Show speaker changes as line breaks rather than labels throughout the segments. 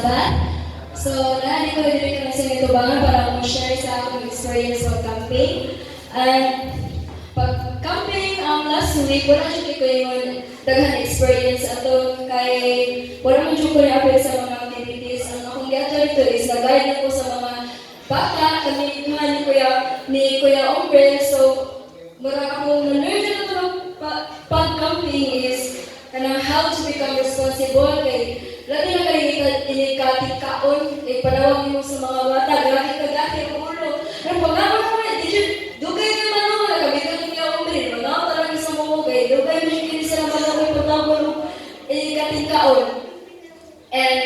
Sabbath. So, nahali ko din ko sa itubangan para mo-share sa akong experience sa camping. And pag-camping last week, wala siya ko yung daghang experience ato kay wala mo ko na apel sa mga activities. Ang akong gato ito is nag-guide na ko sa mga bata, kami ni Kuya Ombre. So, mura akong na-learn na ito pag-camping is how to become responsible kay labi na kayo inikatikaon kay panawag mo sa mga bata grabe kagati ang ulo pero pag-awa ko dugay na man ako nakabitan niya ako rin mga talaga sa mga kay dugay mo siya sila malaway pag-awa mo inikatikaon and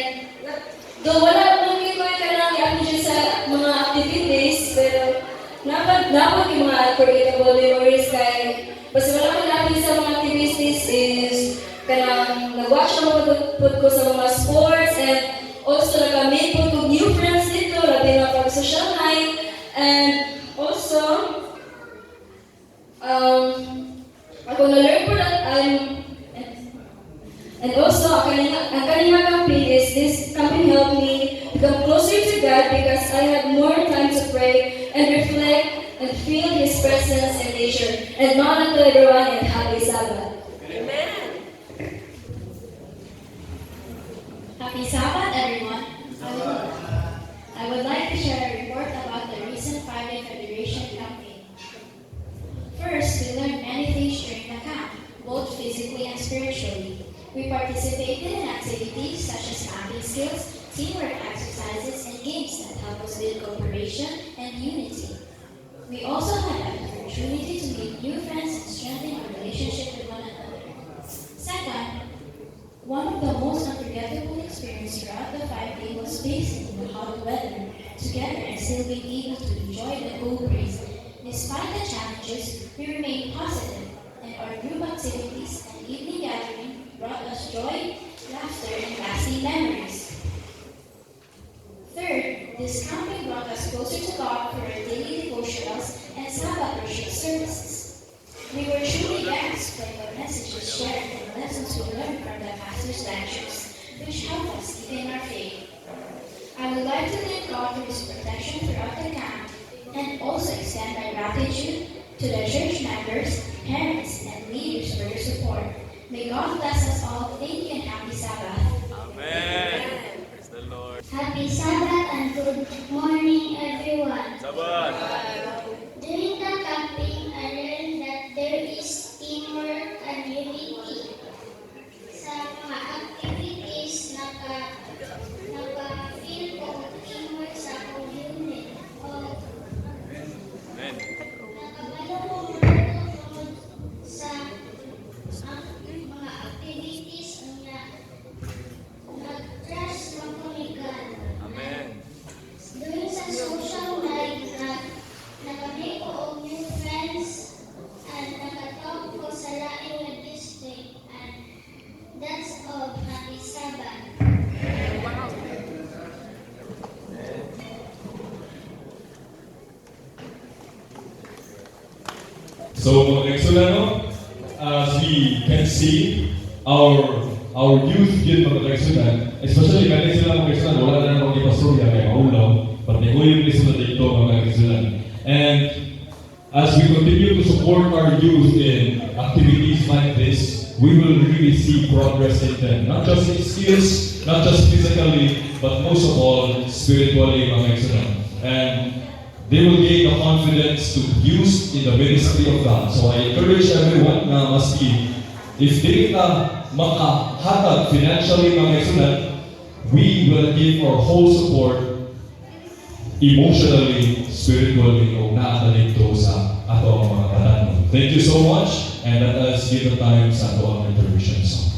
do wala nang ito ay kanang i-apply siya sa mga activities pero dapat yung mga unforgettable memories kay basta wala ko natin sa mga activities is kanang nag-watch ako po sa mga sports and also nag-meet po ko new friends dito labi na pag-social night and also ako na-learn po that and also ang kanina camping is this camping helped me become closer to God because I had more time to pray and reflect and feel His presence in nature. And now to everyone and happy Sabbath.
Happy Sabbath, everyone. I would like to share a report about the recent 5-day Federation camping. First, we learned many things during the camp, both physically and spiritually. We participated in activities such as camping skills, teamwork exercises, and games that help us build cooperation and unity. We also had an opportunity to meet new friends and strengthen our relationship with one another. Second, one of the most unforgettable experiences throughout the 5-day was facing the hot weather together and still being able to enjoy the cool breeze. Despite the challenges, we remained positive, and our group activities and evening gathering brought us joy, laughter, and lasting memories. Third, this camping brought us closer to God for our daily devotionals and Sabbath worship services. We were truly blessed by the messages shared and lessons we learned from the pastor's lectures, which helped us keep in our faith. I would like to thank God for His protection throughout the camp and also extend my gratitude to the church members, parents, and leaders for their support. May God bless us all. Thank you and happy Sabbath.
Amen. Praise the Lord.
Happy Sabbath and good morning, everyone.
Sabbath.
During the camping, I learned that there is teamwork and unity. Sa mga activities, naka-feel ko teamwork sa akong unit.
Amen.
Nakabalo ko sa mga activities na nag-trust ng kuligan.
Amen.
Doon sa social night nakamit ko og new friends and nakatawag ko sa laing na district and that's all. Happy Sabbath.
So mga kaisulano, as we can see, our youth yun mga kaisulan, especially kaya sila mga kaisulan, wala na namang ipastorya kaya maulaw, pati ko yung kaisulan dito mga kaisulan. And as we continue to support our youth in activities like this, we will really see progress in them. Not just in skills, not just physically, but most of all, spiritually mga kaisulan. And they will gain the confidence to use in the ministry of God. So I encourage everyone na maski, if they makahatag financially mga kaisulan, we will give our whole support emotionally, spiritually, o naadalito sa ato ang mga katanon. Thank you so much, and let us give the time sa ato ang intermission song.